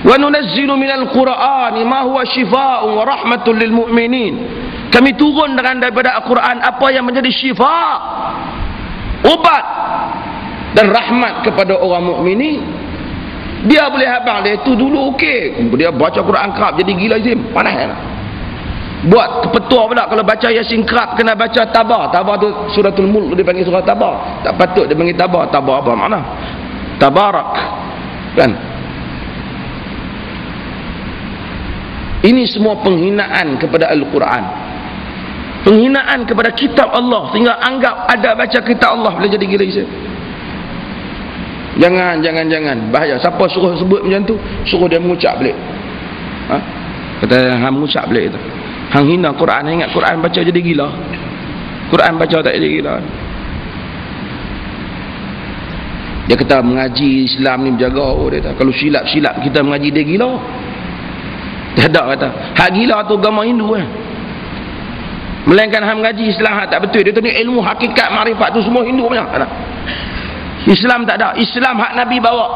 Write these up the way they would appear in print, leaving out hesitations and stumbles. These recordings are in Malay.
Wa nunazzilu minal Qur'ani ma huwa shifaa'un wa rahmatun lil mu'minin. Kami turun daripada Al-Quran apa yang menjadi syifa, ubat dan rahmat kepada orang mukminin. Dia boleh habang dia tu dulu okey, dia baca Quran kerap jadi gila Izim, panas kan. Buat kepetua pula kalau baca Yasin kerap kena baca Tabah. Tabah tu suratul Mulk dia panggil surah Tabah. Tak patut dia panggil Tabah. Tabah apa makna? Tabarak. Kan? Ini semua penghinaan kepada Al-Quran. Penghinaan kepada kitab Allah, sehingga anggap ada baca kitab Allah boleh jadi gila Izim. Jangan. Bahaya. Siapa suruh sebut macam tu, suruh dia mengucap balik. Ha? Kata hang mengucap balik tu. Hang hina Quran, ingat Quran baca jadi gila. Quran baca tak jadi gila. Dia kata mengaji Islam ni berjaga. Oh dia kata, kalau silap kita mengaji dia gila. Dia tak kata. Hak gila tu agama Hindu kan. Melainkan hang mengaji Islam hak tak betul. Dia tu ni ilmu hakikat makrifat tu semua Hindu punya. Islam tak ada. Islam hak Nabi bawa.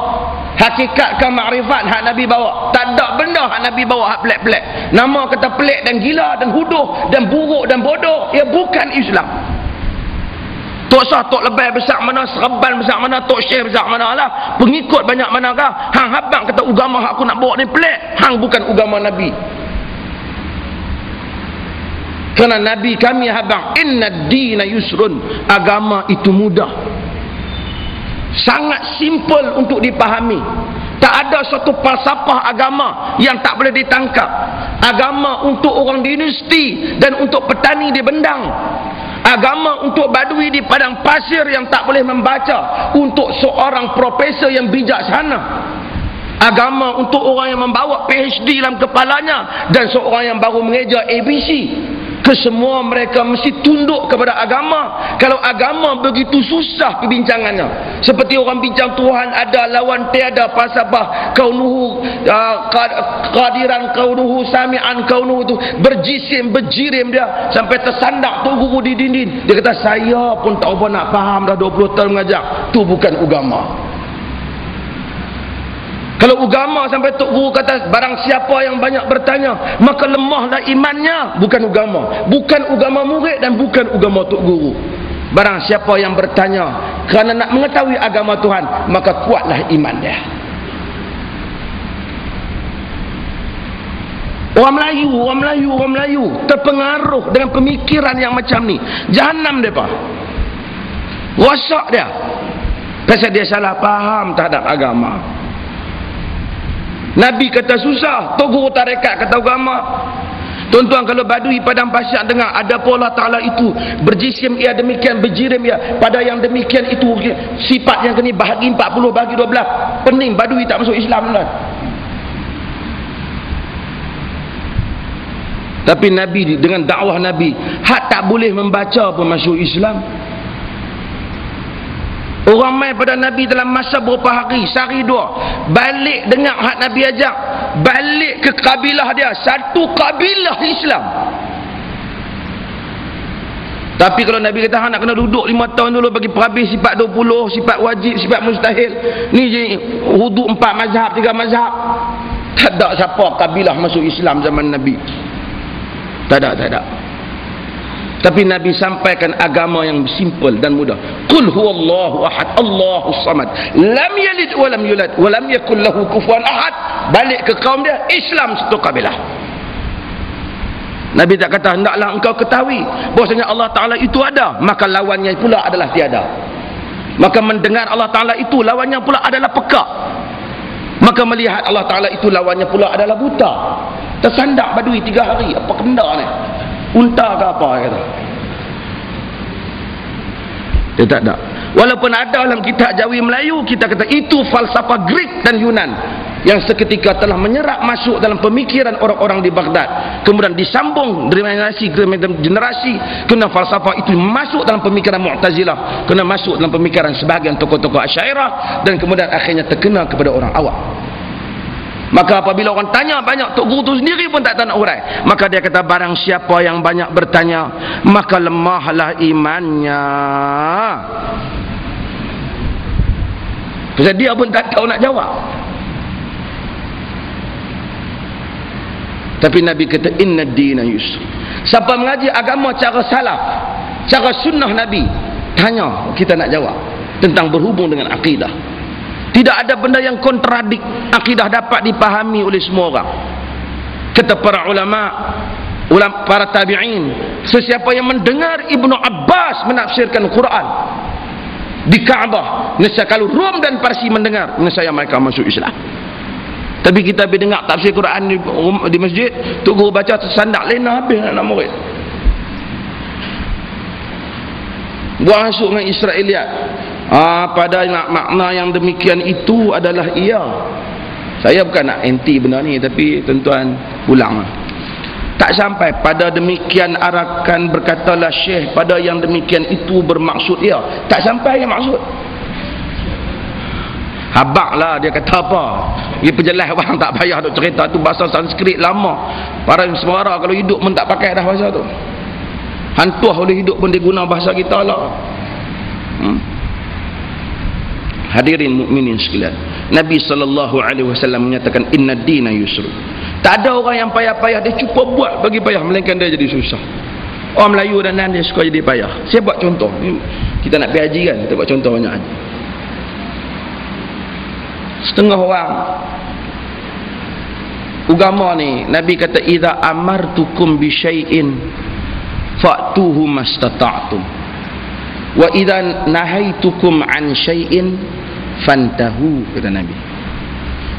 Hakikat ke makrifat hak Nabi bawa. Tak ada benda hak Nabi bawa hak pelik-pelik. Nama kata pelik dan gila dan huduh dan buruk dan bodoh, ia bukan Islam. Tok sah, tok lebay besar mana, serban besar mana, tok syekh besar mana lah, pengikut banyak manakah, hang habang kata agama hak aku nak bawa ni pelik, hang bukan agama Nabi. Kerana Nabi kami habang, inna dina yusrun, agama itu mudah, sangat simple untuk dipahami. Tak ada suatu falsafah agama yang tak boleh ditangkap. Agama untuk orang di universiti dan untuk petani di bendang. Agama untuk badui di padang pasir yang tak boleh membaca, untuk seorang profesor yang bijaksana. Agama untuk orang yang membawa PhD dalam kepalanya dan seorang yang baru mengeja ABC. Kesemua mereka mesti tunduk kepada agama. Kalau agama begitu susah perbincangannya, seperti orang bincang Tuhan ada, lawan tiada, falsafah kaunuhu, qadiran kaunuhu, sami'an kaunuhu, tu berjisim berjirim dia sampai tersandak tu guru di dinding. Dia kata saya pun tak apa nak faham, dah 20 tahun mengajar. Tu bukan agama. Kalau agama sampai Tok Guru kata barang siapa yang banyak bertanya maka lemahlah imannya, bukan agama. Bukan agama murid dan bukan agama Tok Guru. Barang siapa yang bertanya kerana nak mengetahui agama Tuhan, maka kuatlah iman dia. Orang Melayu terpengaruh dengan pemikiran yang macam ni. Jahanam mereka. Rosak dia. Pasal dia salah faham terhadap agama. Nabi kata susah, Tok Guru tarekat kata agama. Tuan-tuan, kalau badui padang pasir dengar ada Allah Ta'ala itu berjisim ia demikian, berjirim ia, pada yang demikian itu sifat yang kini bahagi 40 bahagi 12. Pening, badui tak masuk Islam lah. Tapi Nabi dengan dakwah Nabi, hak tak boleh membaca pun masuk Islam. Orang main pada Nabi dalam masa beberapa hari, sehari dua, balik dengar hak Nabi ajak, balik ke kabilah dia, satu kabilah Islam. Tapi kalau Nabi kata hang nak kena duduk 5 tahun dulu bagi perhabis sifat 20, sifat wajib, sifat mustahil, ni je wudu 4 mazhab, 3 mazhab. Tak ada siapa kabilah masuk Islam zaman Nabi. Tak ada. Tapi Nabi sampaikan agama yang simple dan mudah. Qul huwallahu ahad, Allahus samad, lam yalid wa lam yulad wa lam yakul lahu kufuwan ahad. Balik ke kaum dia, Islam satu kabilah. Nabi tak kata hendaklah engkau ketahui bahwasanya Allah Ta'ala itu ada, maka lawannya pula adalah tiada. Maka mendengar Allah Ta'ala itu lawannya pula adalah peka. Maka melihat Allah Ta'ala itu lawannya pula adalah buta. Tersandak badui 3 hari, apa kena ni? Unta ke apa kata. Dia tak ada. Walaupun ada dalam kitab Jawi Melayu, kita kata itu falsafah Greek dan Yunan yang seketika telah menyerap masuk dalam pemikiran orang-orang di Baghdad, kemudian disambung dari generasi ke generasi, kena falsafah itu masuk dalam pemikiran Mu'tazilah, kena masuk dalam pemikiran sebahagian tokoh-tokoh Asy'ariyah, dan kemudian akhirnya terkena kepada orang awam. Maka apabila orang tanya banyak, Tok Guru tu sendiri pun tak tahu nak urai. Maka dia kata barang siapa yang banyak bertanya, maka lemahlah imannya. Sebab dia pun tak tahu nak jawab. Tapi Nabi kata inna ad-dina yusr. Siapa mengaji agama cara salaf, cara sunnah Nabi, tanya, kita nak jawab tentang berhubung dengan akidah. Tidak ada benda yang kontradik. Akidah dapat dipahami oleh semua orang. Kata para ulama, para tabi'in, sesiapa yang mendengar Ibnu Abbas menafsirkan Quran di Kaabah, nescaya kalau Rom dan Parsi mendengar, nescaya mereka masuk Islam. Tapi kita bila dengar tafsir Quran di masjid, tu guru baca tersandak lena habis anak murid. Buang masuk dengan Israeliat. Pada makna yang demikian itu adalah ia. Saya bukan nak anti benda ni, tapi tuan-tuan ulang. Tak sampai pada demikian arakan berkatalah Syekh, pada yang demikian itu bermaksud ia. Tak sampai yang maksud. Habak lah dia kata apa. Dia penjelas orang tak payah duk cerita tu bahasa Sanskrit lama. Para semara kalau hidup pun tak pakai dah bahasa tu. Hantuah oleh hidup pun dia guna bahasa kita lah. Hadirin mukminin sekalian, Nabi SAW menyatakan inna ad-dina yusr. Tak ada orang yang payah-payah dia cuba buat bagi payah, melainkan dia jadi susah. Orang Melayu dan dia suka jadi payah. Saya buat contoh. Kita nak pergi haji kan, kita buat contoh banyak haji. Setengah orang agama ni, Nabi kata idza amartukum bi syai'in fa'tuhu mastata'tum wa idza nahaitukum an syai'in fantahu, kata Nabi.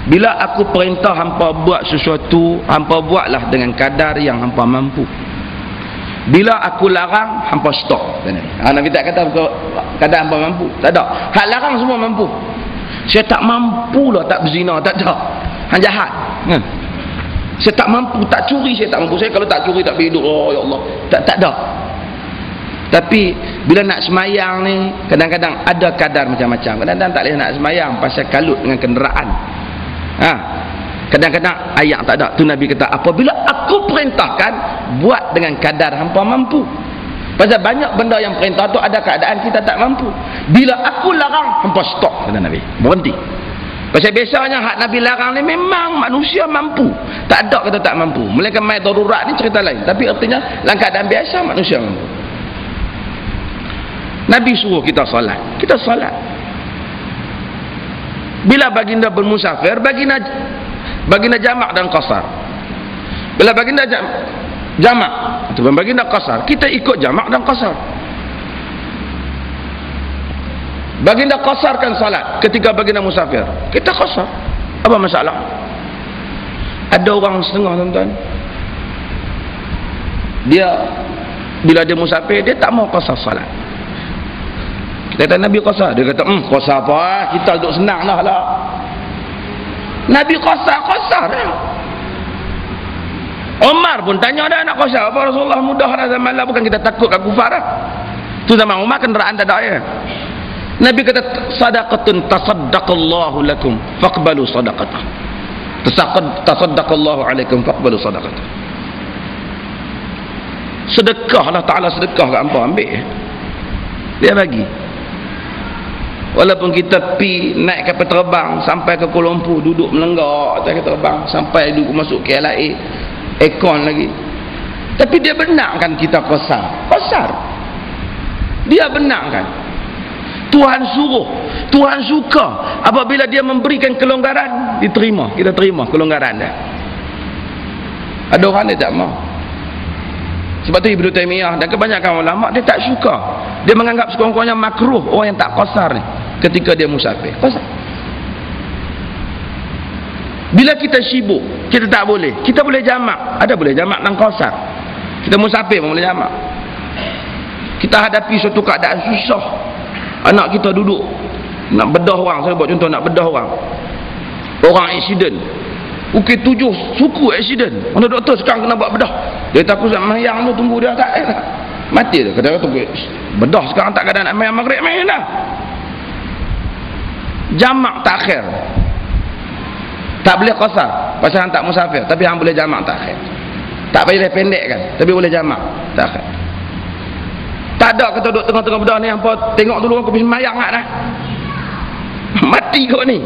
Bila aku perintah hampa buat sesuatu, hampa buatlah dengan kadar yang hampa mampu. Bila aku larang, hampa stop, kata Nabi. Nabi tak kata kadar hampa mampu, tak ada. Hak larang semua mampu. Saya tak mampu lah tak berzina, tak ada. Hang jahat. Saya tak mampu tak curi, saya tak mampu. Saya kalau tak curi tak hidup. Oh ya Allah. Tak ada. Tapi bila nak semayang ni, kadang-kadang ada kadar macam-macam. Kadang-kadang tak boleh nak semayang pasal kalut dengan kenderaan. Kadang-kadang ayat tak ada. Tu Nabi kata, apabila aku perintahkan, buat dengan kadar hampa mampu. Pasal banyak benda yang perintah tu ada keadaan kita tak mampu. Bila aku larang, hampa stop, kata Nabi. Berhenti. Pasal biasanya hak Nabi larang ni memang manusia mampu. Tak ada kata tak mampu. Melainkan mai darurat ni cerita lain. Tapi artinya dalam keadaan biasa manusia mampu. Nabi suruh kita salat. Kita salat. Bila baginda bermusafir, baginda jamak dan qasar. Bila baginda jamak ataupun baginda qasar, kita ikut jamak dan qasar. Baginda qasarkan salat ketika baginda musafir, kita qasar. Apa masalah? Ada orang setengah tuan-tuan, dia bila dia musafir, dia tak mau qasar salat. Kita kata Nabi qasar, dia kata qasar apa, kita duduk senang lah. Nabi qasar Umar pun tanya dah nak qasar apa, Rasulullah mudah dah zaman lah, bukan kita takut kat kufar dah. Tu zaman Umar kenderaan tak ada ya. Nabi kata sadaqatun tasaddaqallahu lakum faqbalu sadaqatah. Tasaddaqallahu alaikum faqbalu sadaqatah. Sedekah Allah Ta'ala sedekah kat hangpa, ambil dia bagi. Walaupun kita pi naik kapal terbang sampai ke Kuala Lumpur, duduk melenggak atas kapal terbang sampai duduk masuk KLIA, ekon lagi, tapi dia benarkan kita qasar. Dia benarkan. Tuhan suruh, Tuhan suka apabila dia memberikan kelonggaran, diterima, kita terima kelonggaran dia. Ada orang dia tak mau. Sebab tu Ibnu Taimiyah dan kebanyakan ulama dia tak suka. Dia menganggap sekurang-kurangnya makruh orang yang tak qasar ni ketika dia musafir. Qasar. Bila kita sibuk, kita tak boleh. Kita boleh jamak. Ada boleh jamak dan qasar. Kita musafir pun boleh jamak. Kita hadapi suatu keadaan susah. Anak kita duduk nak bedah orang, saya buat contoh nak bedah orang. Orang aksiden. Ukir 7 suku aksiden. Mana doktor sekarang kena buat bedah. Dia takut sama mayang tu tunggu dia tak mati dia. Kadang-kadang tunggu bedah sekarang tak kadang nak mayang maghrib main dah. Jamak takhir. Tak boleh qasar pasal hang tak musafir, tapi hang boleh jamak takhir. Tak payah pendek kan, tapi boleh jamak takhir. Tak ada kata duduk tengah-tengah bedah ni hampa tengok dulu aku pergi mayang nak dah. Mati kau ni.